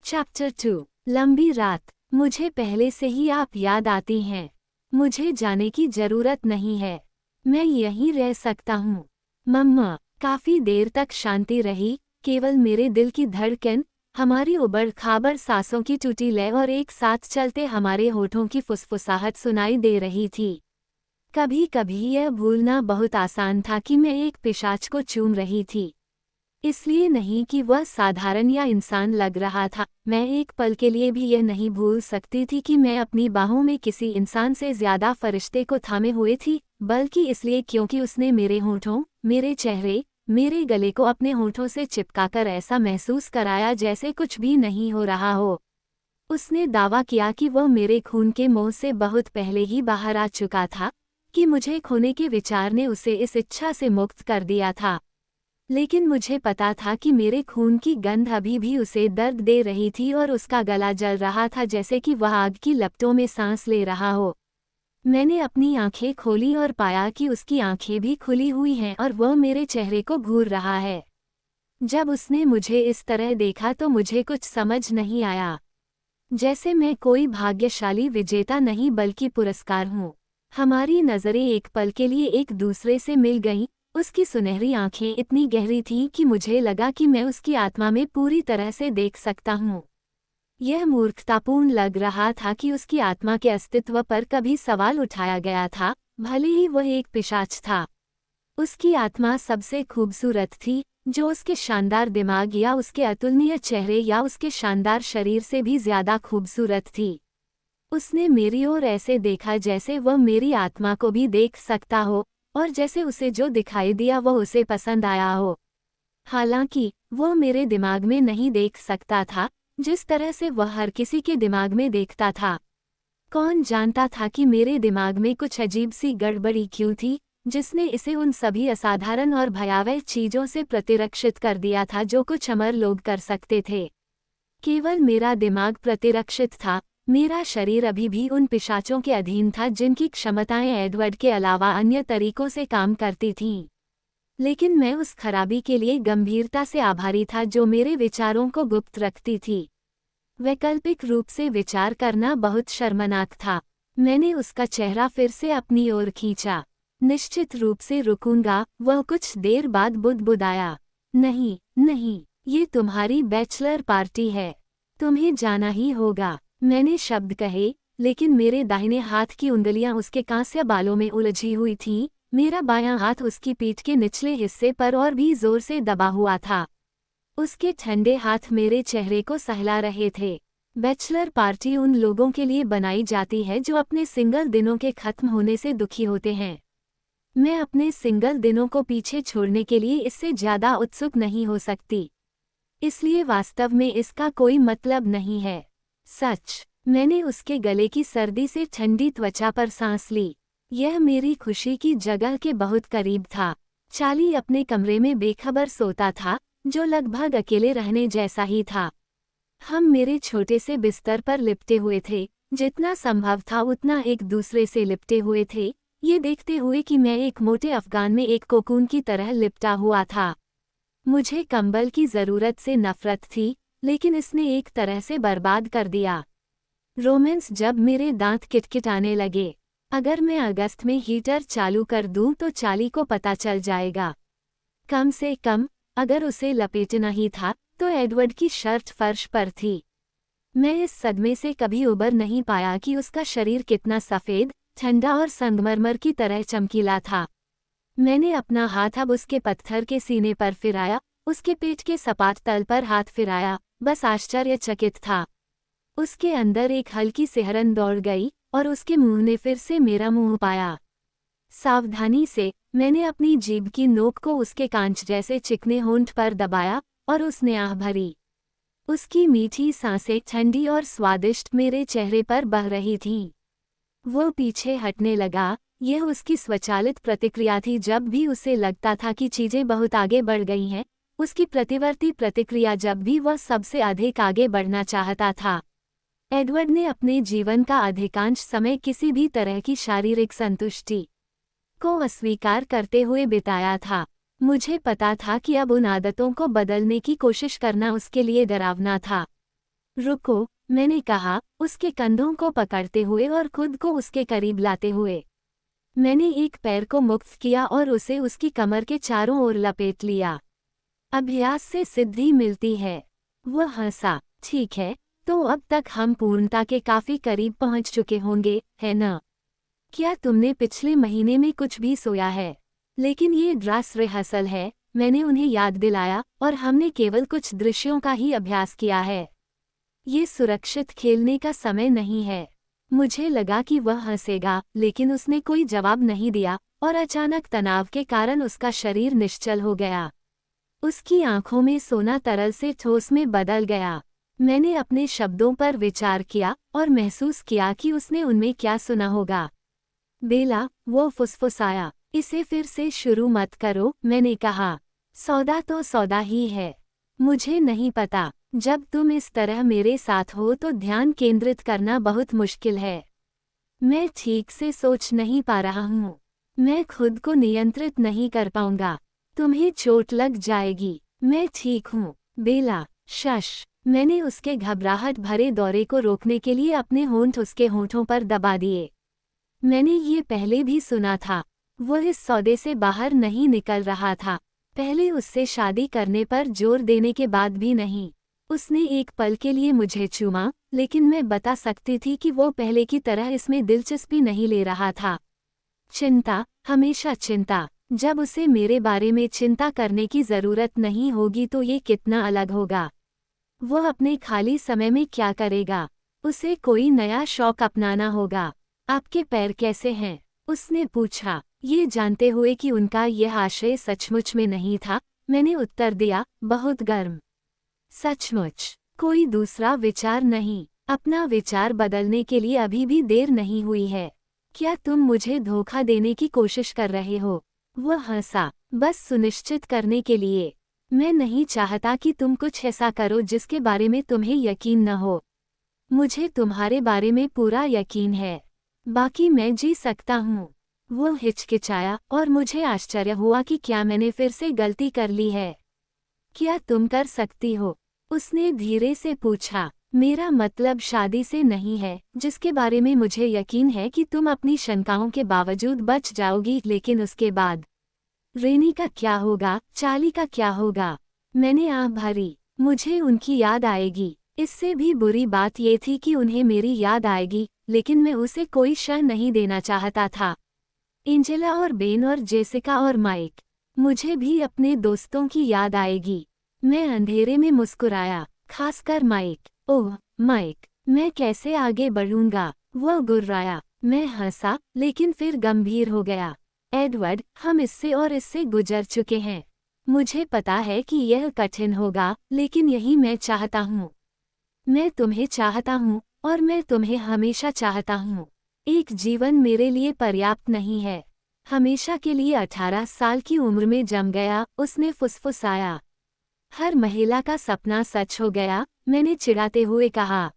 Chapter 2। लंबी रात। मुझे पहले से ही आप याद आती हैं। मुझे जाने की जरूरत नहीं है, मैं यहीं रह सकता हूँ। मम्मा। काफी देर तक शांति रही, केवल मेरे दिल की धड़कन, हमारी उबड़ खाबड़ सांसों की टूटी लय और एक साथ चलते हमारे होठों की फुसफुसाहट सुनाई दे रही थी। कभी कभी यह भूलना बहुत आसान था कि मैं एक पिशाच को चूम रही थी। इसलिए नहीं कि वह साधारण या इंसान लग रहा था, मैं एक पल के लिए भी यह नहीं भूल सकती थी कि मैं अपनी बाहों में किसी इंसान से ज्यादा फरिश्ते को थामे हुए थी, बल्कि इसलिए क्योंकि उसने मेरे होठों, मेरे चेहरे, मेरे गले को अपने होठों से चिपकाकर ऐसा महसूस कराया जैसे कुछ भी नहीं हो रहा हो। उसने दावा किया कि वह मेरे खून के मोह से बहुत पहले ही बाहर आ चुका था, कि मुझे खोने के विचार ने उसे इस इच्छा से मुक्त कर दिया था। लेकिन मुझे पता था कि मेरे खून की गंध अभी भी उसे दर्द दे रही थी और उसका गला जल रहा था जैसे कि वह आग की लपटों में सांस ले रहा हो। मैंने अपनी आंखें खोली और पाया कि उसकी आंखें भी खुली हुई हैं और वह मेरे चेहरे को घूर रहा है। जब उसने मुझे इस तरह देखा तो मुझे कुछ समझ नहीं आया। जैसे मैं कोई भाग्यशाली विजेता नहीं बल्कि पुरस्कार हूँ। हमारी नज़रें एक पल के लिए एक दूसरे से मिल गईं। उसकी सुनहरी आंखें इतनी गहरी थीं कि मुझे लगा कि मैं उसकी आत्मा में पूरी तरह से देख सकता हूँ। यह मूर्खतापूर्ण लग रहा था कि उसकी आत्मा के अस्तित्व पर कभी सवाल उठाया गया था, भले ही वह एक पिशाच था। उसकी आत्मा सबसे खूबसूरत थी, जो उसके शानदार दिमाग या उसके अतुलनीय चेहरे या उसके शानदार शरीर से भी ज्यादा खूबसूरत थी। उसने मेरी ओर ऐसे देखा जैसे वह मेरी आत्मा को भी देख सकता हो, और जैसे उसे जो दिखाई दिया वह उसे पसंद आया हो। हालांकि वह मेरे दिमाग में नहीं देख सकता था, जिस तरह से वह हर किसी के दिमाग में देखता था। कौन जानता था कि मेरे दिमाग में कुछ अजीब सी गड़बड़ी क्यों थी, जिसने इसे उन सभी असाधारण और भयावह चीजों से प्रतिरक्षित कर दिया था जो कुछ अमर लोग कर सकते थे। केवल मेरा दिमाग प्रतिरक्षित था, मेरा शरीर अभी भी उन पिशाचों के अधीन था जिनकी क्षमताएं एडवर्ड के अलावा अन्य तरीकों से काम करती थीं। लेकिन मैं उस खराबी के लिए गंभीरता से आभारी था जो मेरे विचारों को गुप्त रखती थी। वैकल्पिक रूप से विचार करना बहुत शर्मनाक था। मैंने उसका चेहरा फिर से अपनी ओर खींचा। निश्चित रूप से रुकूंगा, वह कुछ देर बाद बुदबुदाया। नहीं नहीं, ये तुम्हारी बैचलर पार्टी है, तुम्हें जाना ही होगा। मैंने शब्द कहे, लेकिन मेरे दाहिने हाथ की उंगलियां उसके कांस्य बालों में उलझी हुई थीं। मेरा बायां हाथ उसकी पीठ के निचले हिस्से पर और भी जोर से दबा हुआ था। उसके ठंडे हाथ मेरे चेहरे को सहला रहे थे। बैचलर पार्टी उन लोगों के लिए बनाई जाती है जो अपने सिंगल दिनों के खत्म होने से दुखी होते हैं। मैं अपने सिंगल दिनों को पीछे छोड़ने के लिए इससे ज्यादा उत्सुक नहीं हो सकती। इसलिए वास्तव में इसका कोई मतलब नहीं है। सच। मैंने उसके गले की सर्दी से ठंडी त्वचा पर सांस ली। यह मेरी खुशी की जगह के बहुत करीब था। चार्ली अपने कमरे में बेखबर सोता था, जो लगभग अकेले रहने जैसा ही था। हम मेरे छोटे से बिस्तर पर लिपटे हुए थे, जितना संभव था उतना एक दूसरे से लिपटे हुए थे, ये देखते हुए कि मैं एक मोटे अफगान में एक कोकून की तरह लिपटा हुआ था। मुझे कंबल की जरूरत से नफरत थी, लेकिन इसने एक तरह से बर्बाद कर दिया। रोमांस जब मेरे दांत किटकिटाने लगे। अगर मैं अगस्त में हीटर चालू कर दूं तो चार्ली को पता चल जाएगा। कम से कम, अगर उसे लपेटना ही था, तो एडवर्ड की शर्ट फर्श पर थी। मैं इस सदमे से कभी उबर नहीं पाया कि उसका शरीर कितना सफ़ेद, ठंडा और संगमरमर की तरह चमकीला था। मैंने अपना हाथ अब उसके पत्थर के सीने पर फिराया, उसके पेट के सपाट तल पर हाथ फिराया, बस आश्चर्यचकित था। उसके अंदर एक हल्की सिहरन दौड़ गई, और उसके मुंह ने फिर से मेरा मुंह पाया। सावधानी से, मैंने अपनी जीभ की नोक को उसके कांच जैसे चिकने होंठ पर दबाया, और उसने आह भरी। उसकी मीठी सांसें ठंडी और स्वादिष्ट मेरे चेहरे पर बह रही थीं। वो पीछे हटने लगा। यह उसकी स्वचालित प्रतिक्रिया थी जब भी उसे लगता था कि चीजें बहुत आगे बढ़ गई हैं, उसकी प्रतिवर्ती प्रतिक्रिया जब भी वह सबसे अधिक आगे बढ़ना चाहता था। एडवर्ड ने अपने जीवन का अधिकांश समय किसी भी तरह की शारीरिक संतुष्टि को अस्वीकार करते हुए बिताया था। मुझे पता था कि अब उन आदतों को बदलने की कोशिश करना उसके लिए डरावना था। रुको, मैंने कहा, उसके कंधों को पकड़ते हुए और खुद को उसके करीब लाते हुए। मैंने एक पैर को मुक्त किया और उसे उसकी कमर के चारों ओर लपेट लिया। अभ्यास से सिद्धि मिलती है। वह हंसा। ठीक है, तो अब तक हम पूर्णता के काफी करीब पहुंच चुके होंगे, है न? क्या तुमने पिछले महीने में कुछ भी सोया है? लेकिन ये ड्रेस रिहर्सल है, मैंने उन्हें याद दिलाया, और हमने केवल कुछ दृश्यों का ही अभ्यास किया है। ये सुरक्षित खेलने का समय नहीं है। मुझे लगा कि वह हंसेगा, लेकिन उसने कोई जवाब नहीं दिया, और अचानक तनाव के कारण उसका शरीर निश्चल हो गया। उसकी आंखों में सोना तरल से ठोस में बदल गया। मैंने अपने शब्दों पर विचार किया और महसूस किया कि उसने उनमें क्या सुना होगा। बेला, वो फुसफुसाया, इसे फिर से शुरू मत करो, मैंने कहा। सौदा तो सौदा ही है। मुझे नहीं पता, जब तुम इस तरह मेरे साथ हो तो ध्यान केंद्रित करना बहुत मुश्किल है। मैं ठीक से सोच नहीं पा रहा हूँ। मैं खुद को नियंत्रित नहीं कर पाऊंगा। तुम्हें चोट लग जाएगी। मैं ठीक हूँ। बेला, शश। मैंने उसके घबराहट भरे दौरे को रोकने के लिए अपने होंठ उसके होंठों पर दबा दिए। मैंने ये पहले भी सुना था। वह इस सौदे से बाहर नहीं निकल रहा था। पहले उससे शादी करने पर जोर देने के बाद भी नहीं। उसने एक पल के लिए मुझे चूमा, लेकिन मैं बता सकती थी कि वो पहले की तरह इसमें दिलचस्पी नहीं ले रहा था। चिंता, हमेशा चिंता। जब उसे मेरे बारे में चिंता करने की जरूरत नहीं होगी तो ये कितना अलग होगा। वह अपने खाली समय में क्या करेगा? उसे कोई नया शौक अपनाना होगा। आपके पैर कैसे हैं? उसने पूछा, ये जानते हुए कि उनका यह आशय सचमुच में नहीं था। मैंने उत्तर दिया, बहुत गर्म। सचमुच? कोई दूसरा विचार नहीं? अपना विचार बदलने के लिए अभी भी देर नहीं हुई है। क्या तुम मुझे धोखा देने की कोशिश कर रहे हो? वह हंसा, बस सुनिश्चित करने के लिए। मैं नहीं चाहता कि तुम कुछ ऐसा करो जिसके बारे में तुम्हें यकीन न हो। मुझे तुम्हारे बारे में पूरा यकीन है। बाकी मैं जी सकता हूँ। वो हिचकिचाया और मुझे आश्चर्य हुआ कि क्या मैंने फिर से गलती कर ली है। क्या तुम कर सकती हो? उसने धीरे से पूछा। मेरा मतलब शादी से नहीं है, जिसके बारे में मुझे यकीन है कि तुम अपनी शंकाओं के बावजूद बच जाओगी, लेकिन उसके बाद रेनी का क्या होगा? चाली का क्या होगा? मैंने आह भरी। मुझे उनकी याद आएगी। इससे भी बुरी बात ये थी कि उन्हें मेरी याद आएगी, लेकिन मैं उसे कोई क्षण नहीं देना चाहता था। एंजेला और बेन और जेसिका और माइक। मुझे भी अपने दोस्तों की याद आएगी। मैं अंधेरे में मुस्कुराया, खासकर माइक। ओह माइक, मैं कैसे आगे बढ़ूंगा? वह गुर्राया। मैं हंसा, लेकिन फिर गंभीर हो गया। एडवर्ड, हम इससे और इससे गुजर चुके हैं। मुझे पता है कि यह कठिन होगा, लेकिन यही मैं चाहता हूँ। मैं तुम्हें चाहता हूँ, और मैं तुम्हें हमेशा चाहता हूँ। एक जीवन मेरे लिए पर्याप्त नहीं है। हमेशा के लिए 18 साल की उम्र में जम गया, उसने फुसफुसाया। हर महिला का सपना सच हो गया, मैंने चिढ़ाते हुए कहा।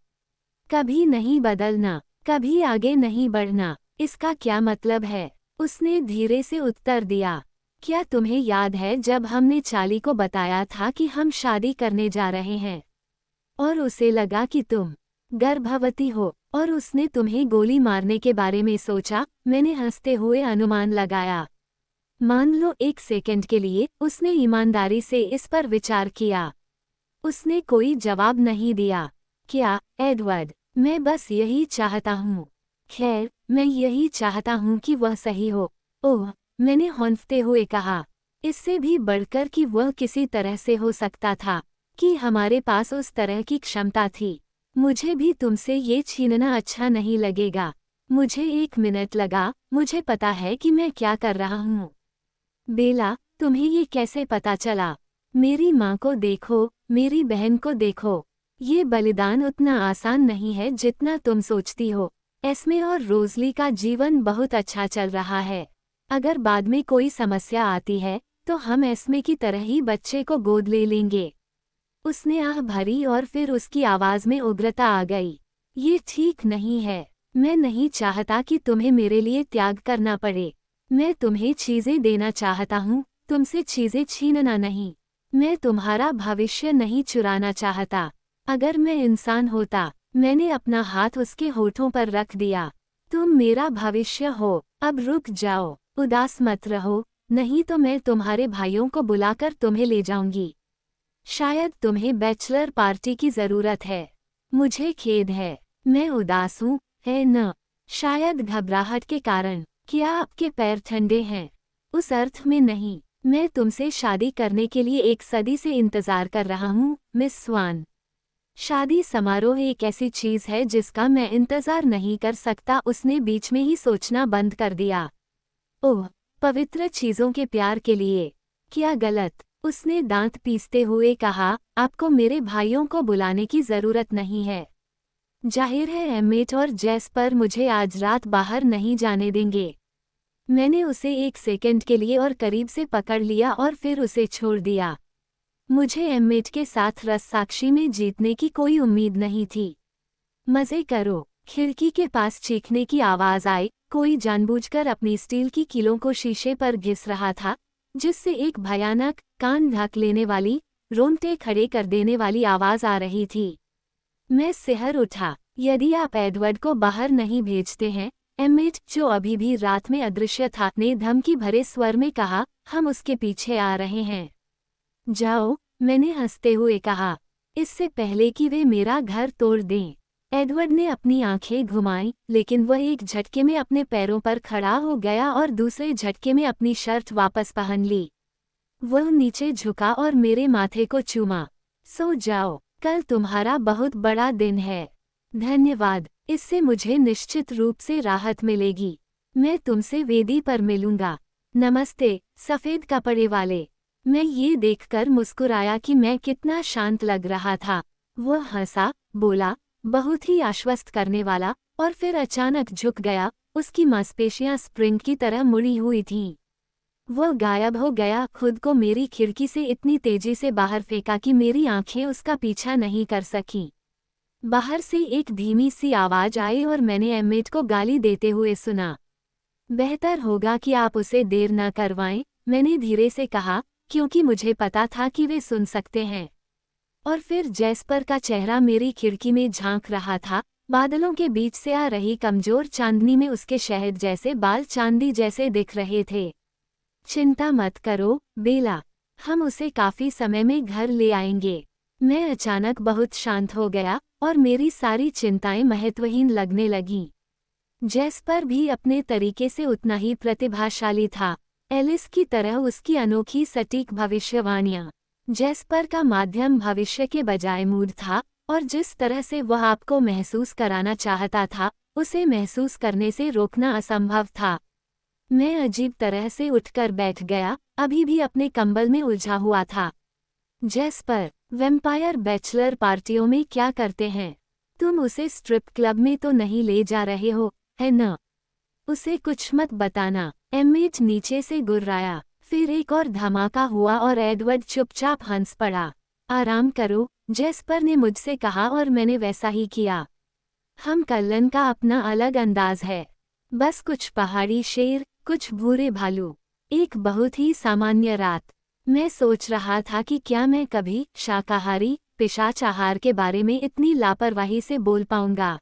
कभी नहीं बदलना, कभी आगे नहीं बढ़ना, इसका क्या मतलब है? उसने धीरे से उत्तर दिया। क्या तुम्हें याद है जब हमने चाली को बताया था कि हम शादी करने जा रहे हैं? और उसे लगा कि तुम गर्भवती हो, और उसने तुम्हें गोली मारने के बारे में सोचा। मैंने हंसते हुए अनुमान लगाया। मान लो 1 सेकंड के लिए उसने ईमानदारी से इस पर विचार किया। उसने कोई जवाब नहीं दिया। क्या, एडवर्ड? मैं बस यही चाहता हूँ। खैर, मैं यही चाहता हूँ कि वह सही हो। ओह, मैंने हौंफते हुए कहा। इससे भी बढ़कर कि वह किसी तरह से हो सकता था, कि हमारे पास उस तरह की क्षमता थी। मुझे भी तुमसे ये छीनना अच्छा नहीं लगेगा। मुझे 1 मिनट लगा, मुझे पता है कि मैं क्या कर रहा हूँ। बेला, तुम्हें ये कैसे पता चला? मेरी माँ को देखो, मेरी बहन को देखो। ये बलिदान उतना आसान नहीं है जितना तुम सोचती हो। एस्मे और रोज़ली का जीवन बहुत अच्छा चल रहा है। अगर बाद में कोई समस्या आती है, तो हम एस्मे की तरह ही बच्चे को गोद ले लेंगे। उसने आह भरी और फिर उसकी आवाज़ में उग्रता आ गई। ये ठीक नहीं है। मैं नहीं चाहता कि तुम्हें मेरे लिए त्याग करना पड़े। मैं तुम्हें चीज़ें देना चाहता हूँ, तुमसे चीज़ें छीनना नहीं। मैं तुम्हारा भविष्य नहीं चुराना चाहता। अगर मैं इंसान होता, मैंने अपना हाथ उसके होठों पर रख दिया। तुम मेरा भविष्य हो, अब रुक जाओ, उदास मत रहो, नहीं तो मैं तुम्हारे भाइयों को बुलाकर तुम्हें ले जाऊंगी। शायद तुम्हें बैचलर पार्टी की जरूरत है। मुझे खेद है, मैं उदास हूँ, है न? शायद घबराहट के कारण। क्या आपके पैर ठंडे हैं? उस अर्थ में नहीं, मैं तुमसे शादी करने के लिए 1 सदी से इंतजार कर रहा हूँ, मिस स्वान। शादी समारोह एक ऐसी चीज है जिसका मैं इंतजार नहीं कर सकता। उसने बीच में ही सोचना बंद कर दिया। ओह, पवित्र चीजों के प्यार के लिए क्या गलत? उसने दांत पीसते हुए कहा, आपको मेरे भाइयों को बुलाने की जरूरत नहीं है। जाहिर है एम्मेट और जेस्पर मुझे आज रात बाहर नहीं जाने देंगे। मैंने उसे 1 सेकंड के लिए और करीब से पकड़ लिया और फिर उसे छोड़ दिया। मुझे एम्मेट के साथ रस्साकशी में जीतने की कोई उम्मीद नहीं थी। मजे करो। खिड़की के पास चीखने की आवाज आई। कोई जानबूझकर अपनी स्टील की कीलों को शीशे पर घिस रहा था, जिससे एक भयानक, कान ढक लेने वाली, रोंगटे खड़े कर देने वाली आवाज आ रही थी। मैं सिहर उठा। यदि आप एडवर्ड को बाहर नहीं भेजते हैं, एम्मेट, जो अभी भी रात में अदृश्य था, ने धमकी भरे स्वर में कहा, हम उसके पीछे आ रहे हैं। जाओ, मैंने हंसते हुए कहा, इससे पहले कि वे मेरा घर तोड़ दें। एडवर्ड ने अपनी आंखें घुमाईं, लेकिन वह एक झटके में अपने पैरों पर खड़ा हो गया और दूसरे झटके में अपनी शर्ट वापस पहन ली। वह नीचे झुका और मेरे माथे को चूमा। सो जाओ, कल तुम्हारा बहुत बड़ा दिन है। धन्यवाद, इससे मुझे निश्चित रूप से राहत मिलेगी। मैं तुमसे वेदी पर मिलूंगा। नमस्ते, सफेद कपड़े वाले। मैं ये देखकर मुस्कुराया कि मैं कितना शांत लग रहा था। वह हंसा, बोला, बहुत ही आश्वस्त करने वाला, और फिर अचानक झुक गया। उसकी मांसपेशियां स्प्रिंग की तरह मुड़ी हुई थीं। वह गायब हो गया, खुद को मेरी खिड़की से इतनी तेजी से बाहर फेंका कि मेरी आंखें उसका पीछा नहीं कर सकीं। बाहर से एक धीमी सी आवाज आई और मैंने एम्मेट को गाली देते हुए सुना। बेहतर होगा कि आप उसे देर न करवाएं, मैंने धीरे से कहा, क्योंकि मुझे पता था कि वे सुन सकते हैं। और फिर जेस्पर का चेहरा मेरी खिड़की में झांक रहा था। बादलों के बीच से आ रही कमजोर चांदनी में उसके शहद जैसे बाल चांदी जैसे दिख रहे थे। चिंता मत करो, बेला, हम उसे काफी समय में घर ले आएंगे। मैं अचानक बहुत शांत हो गया और मेरी सारी चिंताएं महत्वहीन लगने लगीं। जेस्पर भी अपने तरीके से उतना ही प्रतिभाशाली था। एलिस की तरह उसकी अनोखी सटीक भविष्यवाणियां। जेस्पर का माध्यम भविष्य के बजाय मूड था, और जिस तरह से वह आपको महसूस कराना चाहता था, उसे महसूस करने से रोकना असंभव था। मैं अजीब तरह से उठकर बैठ गया, अभी भी अपने कंबल में उलझा हुआ था। जेस्पर, वैम्पायर बैचलर पार्टियों में क्या करते हैं? तुम उसे स्ट्रिप क्लब में तो नहीं ले जा रहे हो, है न? उसे कुछ मत बताना। एम्मेट नीचे से गुर्राया। फिर एक और धमाका हुआ और एडवर्ड चुपचाप हंस पड़ा। आराम करो, जेस्पर ने मुझसे कहा और मैंने वैसा ही किया। हम कल्लन का अपना अलग अंदाज है। बस कुछ पहाड़ी शेर, कुछ भूरे भालू। एक बहुत ही सामान्य रात। मैं सोच रहा था कि क्या मैं कभी शाकाहारी पिशाच आहार के बारे में इतनी लापरवाही से बोल पाऊंगा।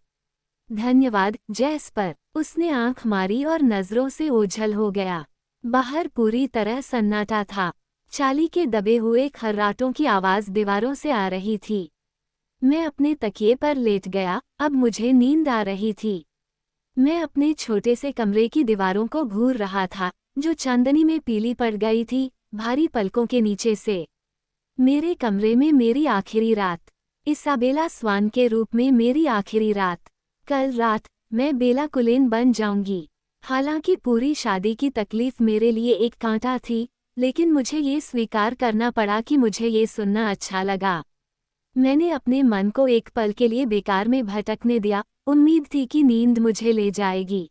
धन्यवाद, जेस्पर। उसने आंख मारी और नजरों से ओझल हो गया। बाहर पूरी तरह सन्नाटा था। चाली के दबे हुए खर्राटों की आवाज दीवारों से आ रही थी। मैं अपने तकिए पर लेट गया, अब मुझे नींद आ रही थी। मैं अपने छोटे से कमरे की दीवारों को घूर रहा था, जो चांदनी में पीली पड़ गई थी, भारी पलकों के नीचे से। मेरे कमरे में मेरी आखिरी रात। इसाबेला स्वान के रूप में मेरी आखिरी रात। कल रात, मैं बेला कुलेन बन जाऊंगी। हालांकि पूरी शादी की तकलीफ मेरे लिए एक कांटा थी, लेकिन मुझे ये स्वीकार करना पड़ा कि मुझे ये सुनना अच्छा लगा। मैंने अपने मन को एक पल के लिए बेकार में भटकने दिया, उम्मीद थी कि नींद मुझे ले जाएगी।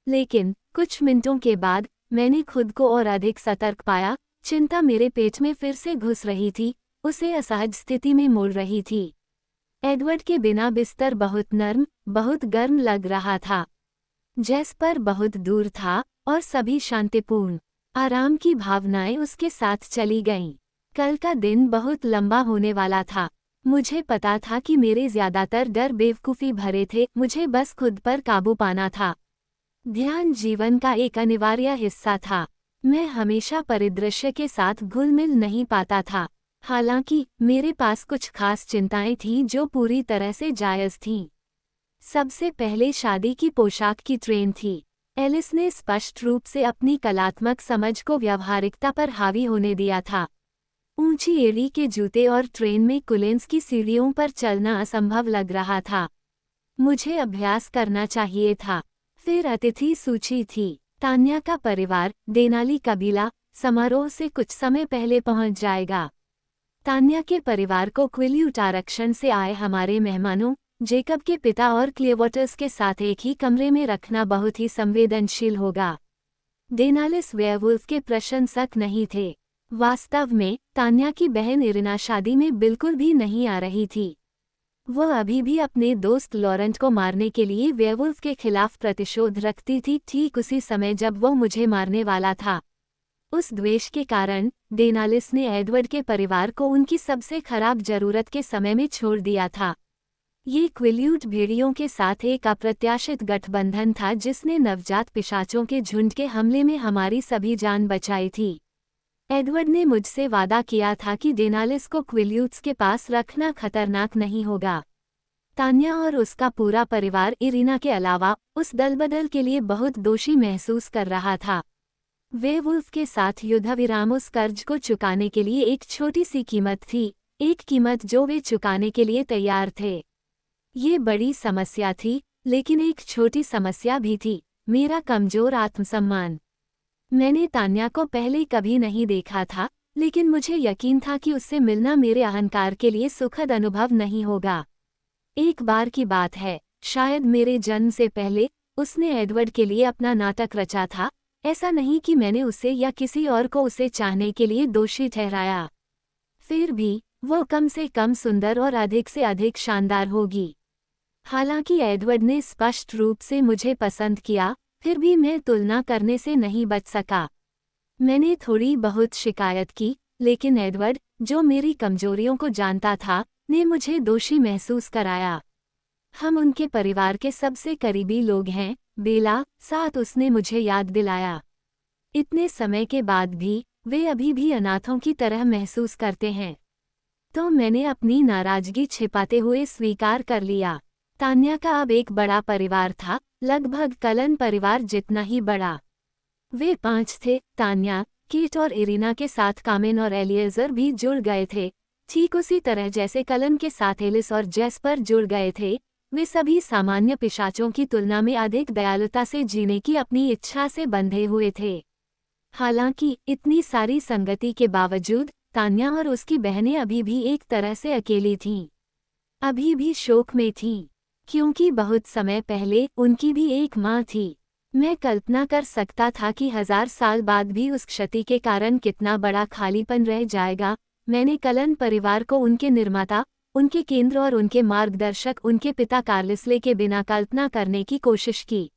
लेकिन कुछ मिनटों के बाद मैंने खुद को और अधिक सतर्क पाया। चिंता मेरे पेट में फिर से घुस रही थी, उसे असहज स्थिति में मोड़ रही थी। एडवर्ड के बिना बिस्तर बहुत नर्म, बहुत गर्म लग रहा था। जेस्पर बहुत दूर था और सभी शांतिपूर्ण, आराम की भावनाएं उसके साथ चली गईं। कल का दिन बहुत लंबा होने वाला था। मुझे पता था कि मेरे ज्यादातर डर बेवकूफ़ी भरे थे, मुझे बस खुद पर काबू पाना था। ध्यान जीवन का एक अनिवार्य हिस्सा था। मैं हमेशा परिदृश्य के साथ घुल मिल नहीं पाता था। हालांकि मेरे पास कुछ खास चिंताएं थीं जो पूरी तरह से जायज़ थीं। सबसे पहले शादी की पोशाक की ट्रेन थी। एलिस ने स्पष्ट रूप से अपनी कलात्मक समझ को व्यावहारिकता पर हावी होने दिया था। ऊंची एड़ी के जूते और ट्रेन में कुलेंस की सीढ़ियों पर चलना असंभव लग रहा था। मुझे अभ्यास करना चाहिए था। फिर अतिथि सूची थी। तान्या का परिवार, देनाली कबीला, समारोह से कुछ समय पहले पहुंच जाएगा। तान्या के परिवार को क्विल्यूट आरक्षण से आए हमारे मेहमानों, जेकब के पिता और क्लियरवाटर्स के साथ एक ही कमरे में रखना बहुत ही संवेदनशील होगा। डेनालिस वेयरवुल्फ के प्रशंसक नहीं थे। वास्तव में तान्या की बहन इरिना शादी में बिल्कुल भी नहीं आ रही थी। वह अभी भी अपने दोस्त लॉरेंट को मारने के लिए वेयरवुल्फ के खिलाफ प्रतिशोध रखती थी, ठीक उसी समय जब वह मुझे मारने वाला था। उस द्वेष के कारण डेनालिस ने एडवर्ड के परिवार को उनकी सबसे खराब जरूरत के समय में छोड़ दिया था। ये क्विल्यूट भेड़ियों के साथ एक अप्रत्याशित गठबंधन था जिसने नवजात पिशाचों के झुंड के हमले में हमारी सभी जान बचाई थी। एडवर्ड ने मुझसे वादा किया था कि डेनालिस को क्विल्यूट्स के पास रखना खतरनाक नहीं होगा। तान्या और उसका पूरा परिवार इरिना के अलावा उस दलबदल के लिए बहुत दोषी महसूस कर रहा था। वेयरवुल्फ के साथ युद्धविराम उस कर्ज को चुकाने के लिए एक छोटी सी कीमत थी, एक कीमत जो वे चुकाने के लिए तैयार थे। ये बड़ी समस्या थी, लेकिन एक छोटी समस्या भी थी, मेरा कमजोर आत्मसम्मान। मैंने तान्या को पहले कभी नहीं देखा था, लेकिन मुझे यकीन था कि उससे मिलना मेरे अहंकार के लिए सुखद अनुभव नहीं होगा। एक बार की बात है, शायद मेरे जन्म से पहले उसने एडवर्ड के लिए अपना नाटक रचा था। ऐसा नहीं कि मैंने उसे या किसी और को उसे चाहने के लिए दोषी ठहराया। फिर भी वो कम से कम सुंदर और अधिक से अधिक शानदार होगी। हालांकि एडवर्ड ने स्पष्ट रूप से मुझे पसंद किया, फिर भी मैं तुलना करने से नहीं बच सका। मैंने थोड़ी बहुत शिकायत की, लेकिन एडवर्ड, जो मेरी कमजोरियों को जानता था, ने मुझे दोषी महसूस कराया। हम उनके परिवार के सबसे करीबी लोग हैं, बेला, साथ उसने मुझे याद दिलाया। इतने समय के बाद भी वे अभी भी अनाथों की तरह महसूस करते हैं। तो मैंने अपनी नाराजगी छिपाते हुए स्वीकार कर लिया। तान्या का अब एक बड़ा परिवार था, लगभग कलन परिवार जितना ही बड़ा। वे 5 थे, तान्या, कीट और इरिना के साथ कामिन और एलिएज़र भी जुड़ गए थे, ठीक उसी तरह जैसे कलन के साथ एलिस और जेस्पर जुड़ गए थे। वे सभी सामान्य पिशाचों की तुलना में अधिक दयालुता से जीने की अपनी इच्छा से बंधे हुए थे। हालांकि इतनी सारी संगति के बावजूद तान्या और उसकी बहनें अभी भी एक तरह से अकेली थीं। अभी भी शोक में थीं, क्योंकि बहुत समय पहले उनकी भी एक माँ थी। मैं कल्पना कर सकता था कि 1000 साल बाद भी उस क्षति के कारण कितना बड़ा खालीपन रह जाएगा। मैंने कलन परिवार को उनके निर्माता, उनके केंद्र और उनके मार्गदर्शक, उनके पिता कार्लिसले के बिना कल्पना करने की कोशिश की।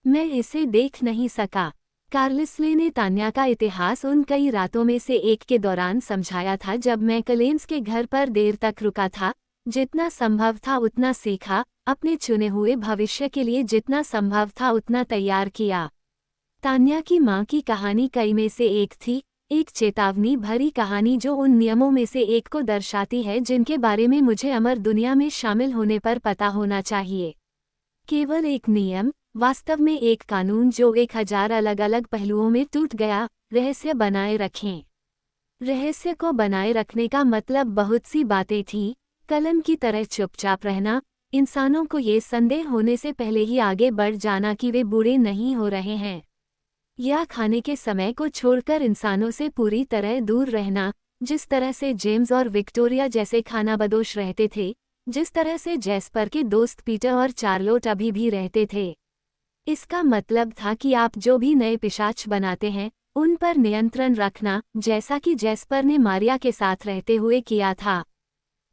मैं इसे देख नहीं सका। कार्लिसले ने तान्या का इतिहास उन कई रातों में से एक के दौरान समझाया था जब मैं कलेंस के घर पर देर तक रुका था। जितना संभव था उतना सीखा, अपने चुने हुए भविष्य के लिए जितना संभव था उतना तैयार किया। तान्या की माँ की कहानी कई में से एक थी, एक चेतावनी भरी कहानी जो उन नियमों में से एक को दर्शाती है जिनके बारे में मुझे अमर दुनिया में शामिल होने पर पता होना चाहिए। केवल एक नियम, वास्तव में एक कानून जो 1000 अलग अलग पहलुओं में टूट गया। रहस्य बनाए रखें। रहस्य को बनाए रखने का मतलब बहुत सी बातें थीं। कलन की तरह चुपचाप रहना, इंसानों को ये संदेह होने से पहले ही आगे बढ़ जाना कि वे बूढ़े नहीं हो रहे हैं, या खाने के समय को छोड़कर इंसानों से पूरी तरह दूर रहना, जिस तरह से जेम्स और विक्टोरिया जैसे खानाबदोश रहते थे, जिस तरह से जेस्पर के दोस्त पीटर और चार्लोट अभी भी रहते थे। इसका मतलब था कि आप जो भी नए पिशाच बनाते हैं, उन पर नियंत्रण रखना, जैसा कि जेस्पर ने मारिया के साथ रहते हुए किया था,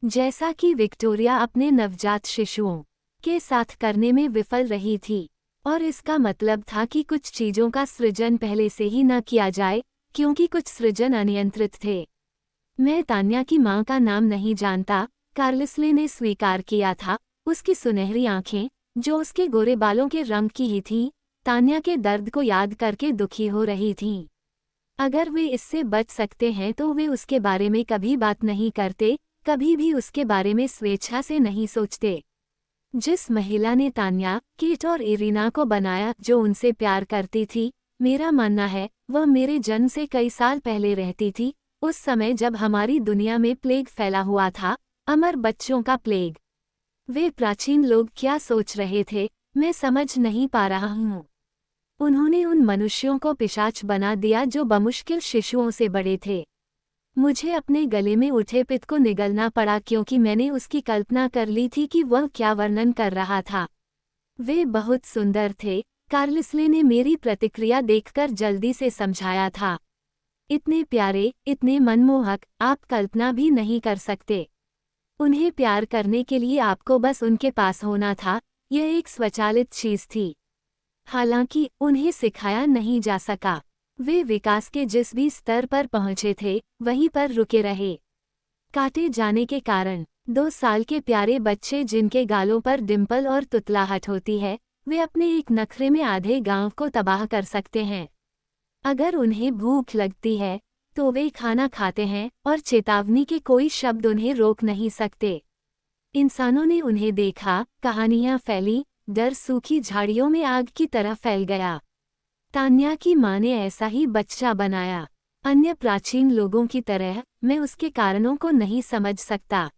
जैसा कि विक्टोरिया अपने नवजात शिशुओं के साथ करने में विफल रही थी। और इसका मतलब था कि कुछ चीज़ों का सृजन पहले से ही न किया जाए, क्योंकि कुछ सृजन अनियंत्रित थे। मैं तान्या की माँ का नाम नहीं जानता, कार्लिसले ने स्वीकार किया था। उसकी सुनहरी आंखें, जो उसके गोरे बालों के रंग की ही थीं, तान्या के दर्द को याद करके दुखी हो रही थीं। अगर वे इससे बच सकते हैं तो वे उसके बारे में कभी बात नहीं करते, कभी भी उसके बारे में स्वेच्छा से नहीं सोचते। जिस महिला ने तान्या, केट और इरीना को बनाया, जो उनसे प्यार करती थी, मेरा मानना है वह मेरे जन्म से कई साल पहले रहती थी, उस समय जब हमारी दुनिया में प्लेग फैला हुआ था, अमर बच्चों का प्लेग। वे प्राचीन लोग क्या सोच रहे थे, मैं समझ नहीं पा रहा हूँ। उन्होंने उन मनुष्यों को पिशाच बना दिया जो बमुश्किल शिशुओं से बड़े थे। मुझे अपने गले में उठे पित्त को निगलना पड़ा क्योंकि मैंने उसकी कल्पना कर ली थी कि वह क्या वर्णन कर रहा था। वे बहुत सुंदर थे, कार्लिसले ने मेरी प्रतिक्रिया देखकर जल्दी से समझाया था। इतने प्यारे, इतने मनमोहक, आप कल्पना भी नहीं कर सकते। उन्हें प्यार करने के लिए आपको बस उनके पास होना था, यह एक स्वचालित चीज थी। हालांकि उन्हें सिखाया नहीं जा सका। वे विकास के जिस भी स्तर पर पहुंचे थे, वहीं पर रुके रहे। काटे जाने के कारण 2 साल के प्यारे बच्चे जिनके गालों पर डिंपल और तुतलाहट होती है, वे अपने एक नखरे में आधे गांव को तबाह कर सकते हैं। अगर उन्हें भूख लगती है तो वे खाना खाते हैं और चेतावनी के कोई शब्द उन्हें रोक नहीं सकते। इंसानों ने उन्हें देखा, कहानियां फैली, डर सूखी झाड़ियों में आग की तरह फैल गया। तान्या की माँ ने ऐसा ही बच्चा बनाया। अन्य प्राचीन लोगों की तरह मैं उसके कारणों को नहीं समझ सकता।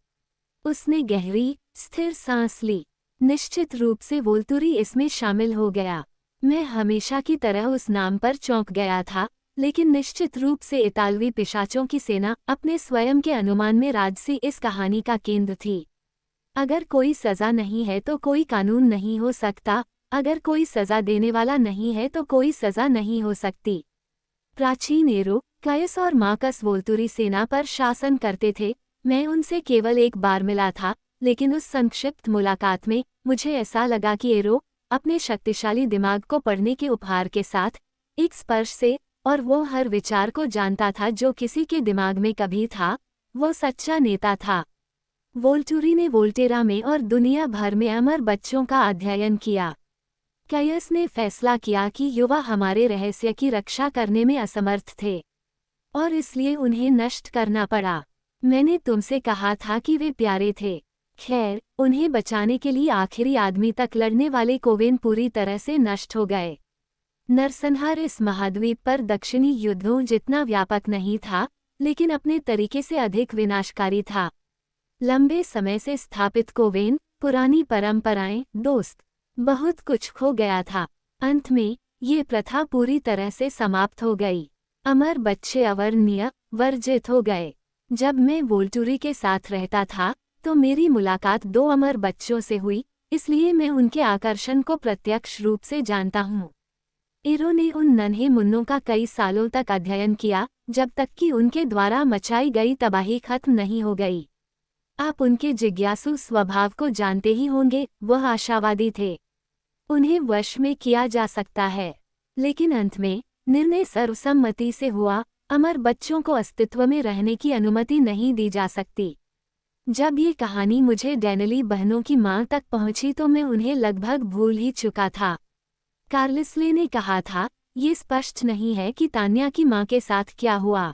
उसने गहरी, स्थिर सांस ली। निश्चित रूप से वोल्तुरी इसमें शामिल हो गया। मैं हमेशा की तरह उस नाम पर चौंक गया था, लेकिन निश्चित रूप से इतालवी पिशाचों की सेना अपने स्वयं के अनुमान में राजसी इस कहानी का केंद्र थी। अगर कोई सजा नहीं है तो कोई कानून नहीं हो सकता, अगर कोई सजा देने वाला नहीं है तो कोई सजा नहीं हो सकती। प्राचीन एरो, कायस और मार्कस वोल्तुरी सेना पर शासन करते थे। मैं उनसे केवल एक बार मिला था, लेकिन उस संक्षिप्त मुलाकात में मुझे ऐसा लगा कि एरो अपने शक्तिशाली दिमाग को पढ़ने के उपहार के साथ, एक स्पर्श से, और वो हर विचार को जानता था जो किसी के दिमाग में कभी था, वो सच्चा नेता था। वोल्टुरी ने वोल्टेरा में और दुनिया भर में अमर बच्चों का अध्ययन किया। कायस ने फैसला किया कि युवा हमारे रहस्य की रक्षा करने में असमर्थ थे और इसलिए उन्हें नष्ट करना पड़ा। मैंने तुमसे कहा था कि वे प्यारे थे। खैर, उन्हें बचाने के लिए आखिरी आदमी तक लड़ने वाले कोवेन पूरी तरह से नष्ट हो गए। नरसंहार इस महाद्वीप पर दक्षिणी युद्धों जितना व्यापक नहीं था, लेकिन अपने तरीके से अधिक विनाशकारी था। लंबे समय से स्थापित कोवेन, पुरानी परंपराएं, दोस्त, बहुत कुछ खो गया था। अंत में ये प्रथा पूरी तरह से समाप्त हो गई। अमर बच्चे अवर्णनीय, वर्जित हो गए। जब मैं वोल्टुरी के साथ रहता था तो मेरी मुलाकात 2 अमर बच्चों से हुई, इसलिए मैं उनके आकर्षण को प्रत्यक्ष रूप से जानता हूँ। एरो ने उन नन्हे मुन्नों का कई सालों तक अध्ययन किया, जब तक कि उनके द्वारा मचाई गई तबाही खत्म नहीं हो गई। आप उनके जिज्ञासु स्वभाव को जानते ही होंगे, वह आशावादी थे। उन्हें वश में किया जा सकता है, लेकिन अंत में निर्णय सर्वसम्मति से हुआ, अमर बच्चों को अस्तित्व में रहने की अनुमति नहीं दी जा सकती। जब ये कहानी मुझे डैनली बहनों की मां तक पहुंची तो मैं उन्हें लगभग भूल ही चुका था। कार्लिसले ने कहा था, ये स्पष्ट नहीं है कि तान्या की मां के साथ क्या हुआ।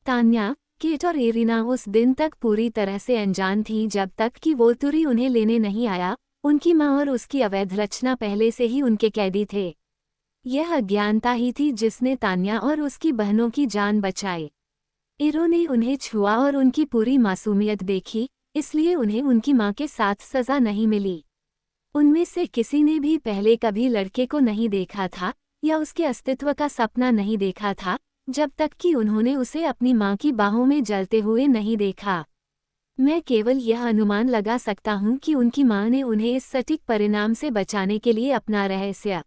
तान्या, केट और इरीना उस दिन तक पूरी तरह से अनजान थी जब तक कि वोल्तुरी उन्हें लेने नहीं आया। उनकी मां और उसकी अवैध रचना पहले से ही उनके कैदी थे। यह अज्ञानता ही थी जिसने तान्या और उसकी बहनों की जान बचाई। एरो ने उन्हें छुआ और उनकी पूरी मासूमियत देखी, इसलिए उन्हें उनकी मां के साथ सजा नहीं मिली। उनमें से किसी ने भी पहले कभी लड़के को नहीं देखा था या उसके अस्तित्व का सपना नहीं देखा था, जब तक कि उन्होंने उसे अपनी मां की बाहों में जलते हुए नहीं देखा। मैं केवल यह अनुमान लगा सकता हूं कि उनकी मां ने उन्हें इस सटीक परिणाम से बचाने के लिए अपना रहस्य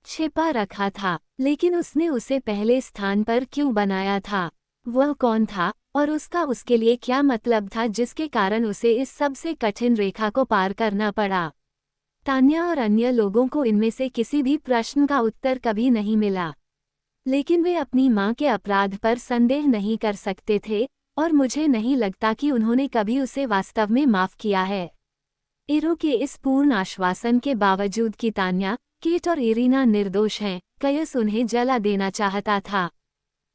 छिपा रखा था, लेकिन उसने उसे पहले स्थान पर क्यों बनाया था? वह कौन था और उसका उसके लिए क्या मतलब था जिसके कारण उसे इस सबसे कठिन रेखा को पार करना पड़ा? तान्या और अन्य लोगों को इनमें से किसी भी प्रश्न का उत्तर कभी नहीं मिला, लेकिन वे अपनी मां के अपराध पर संदेह नहीं कर सकते थे, और मुझे नहीं लगता कि उन्होंने कभी उसे वास्तव में माफ किया है। इरो के इस पूर्ण आश्वासन के बावजूद कि तान्या, केट और इरीना निर्दोष हैं, कयस उन्हें जला देना चाहता था।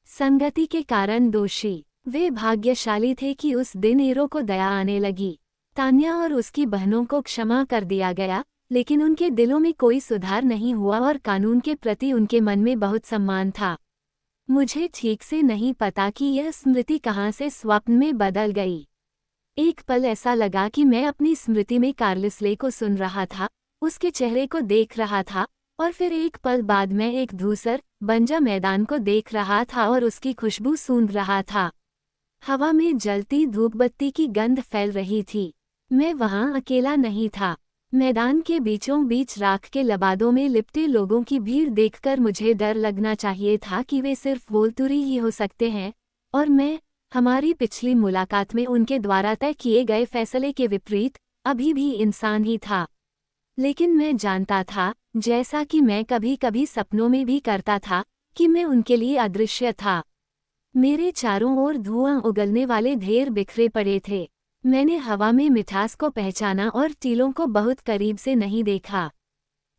संगति के कारण दोषी। वे भाग्यशाली थे कि उस दिन इरो को दया आने लगी। तान्या और उसकी बहनों को क्षमा कर दिया गया, लेकिन उनके दिलों में कोई सुधार नहीं हुआ और कानून के प्रति उनके मन में बहुत सम्मान था। मुझे ठीक से नहीं पता कि यह स्मृति कहाँ से स्वप्न में बदल गई। एक पल ऐसा लगा कि मैं अपनी स्मृति में कार्लिसले को सुन रहा था, उसके चेहरे को देख रहा था, और फिर एक पल बाद मैं एक धूसर, बंजर मैदान को देख रहा था और उसकी खुशबू सूंघ रहा था। हवा में जलती धूपबत्ती की गंध फैल रही थी। मैं वहां अकेला नहीं था। मैदान के बीचों बीच राख के लबादों में लिपटे लोगों की भीड़ देखकर मुझे डर लगना चाहिए था कि वे सिर्फ वोल्तुरी ही हो सकते हैं, और मैं, हमारी पिछली मुलाकात में उनके द्वारा तय किए गए फैसले के विपरीत, अभी भी इंसान ही था। लेकिन मैं जानता था, जैसा कि मैं कभी कभी सपनों में भी करता था, कि मैं उनके लिए अदृश्य था। मेरे चारों ओर धुआं उगलने वाले ढेर बिखरे पड़े थे। मैंने हवा में मिठास को पहचाना और टीलों को बहुत करीब से नहीं देखा।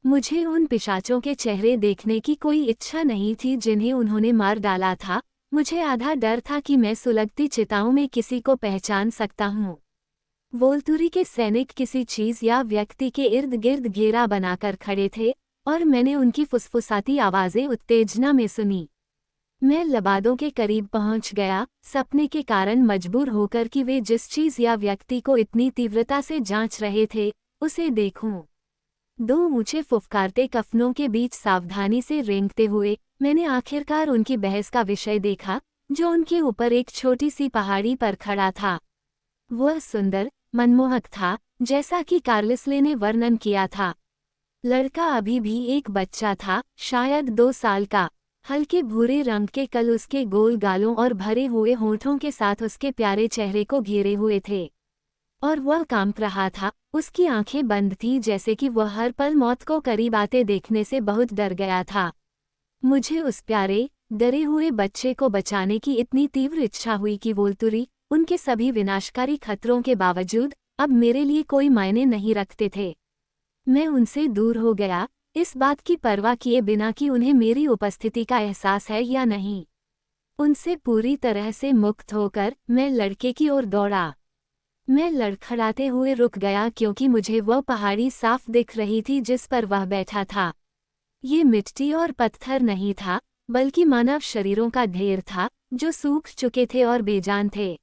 मुझे उन पिशाचों के चेहरे देखने की कोई इच्छा नहीं थी जिन्हें उन्होंने मार डाला था। मुझे आधा डर था कि मैं सुलगती चिताओं में किसी को पहचान सकता हूँ। वोल्तुरी के सैनिक किसी चीज या व्यक्ति के इर्द गिर्द घेरा बनाकर खड़े थे, और मैंने उनकी फुसफुसाती आवाजें उत्तेजना में सुनी। मैं लबादों के करीब पहुंच गया, सपने के कारण मजबूर होकर कि वे जिस चीज या व्यक्ति को इतनी तीव्रता से जांच रहे थे, उसे देखूं। दो ऊंचे फुफकारते कफनों के बीच सावधानी से रेंगते हुए, मैंने आखिरकार उनकी बहस का विषय देखा, जो उनके ऊपर एक छोटी सी पहाड़ी पर खड़ा था। वह सुंदर, मनमोहक था, जैसा कि कार्लिसले ने वर्णन किया था। लड़का अभी भी एक बच्चा था, शायद 2 साल का। हल्के भूरे रंग के कल उसके गोल गालों और भरे हुए होठों के साथ उसके प्यारे चेहरे को घेरे हुए थे। और वह कांप रहा था, उसकी आंखें बंद थीं जैसे कि वह हर पल मौत को करीब आते देखने से बहुत डर गया था। मुझे उस प्यारे, डरे हुए बच्चे को बचाने की इतनी तीव्र इच्छा हुई कि वोल्तुरी, उनके सभी विनाशकारी खतरों के बावजूद, अब मेरे लिए कोई मायने नहीं रखते थे। मैं उनसे दूर हो गया, इस बात की परवाह किए बिना कि उन्हें मेरी उपस्थिति का एहसास है या नहीं। उनसे पूरी तरह से मुक्त होकर मैं लड़के की ओर दौड़ा। मैं लड़खड़ाते हुए रुक गया क्योंकि मुझे वह पहाड़ी साफ दिख रही थी जिस पर वह बैठा था। ये मिट्टी और पत्थर नहीं था, बल्कि मानव शरीरों का ढेर था, जो सूख चुके थे और बेजान थे।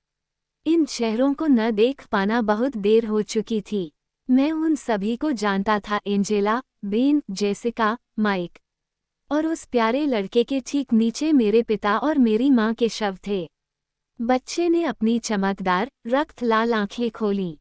इन चेहरों को न देख पाना बहुत देर हो चुकी थी। मैं उन सभी को जानता था, एंजेला, बेन, जेसिका, माइक। और उस प्यारे लड़के के ठीक नीचे मेरे पिता और मेरी माँ के शव थे। बच्चे ने अपनी चमकदार, रक्त लाल आंखें खोलीं।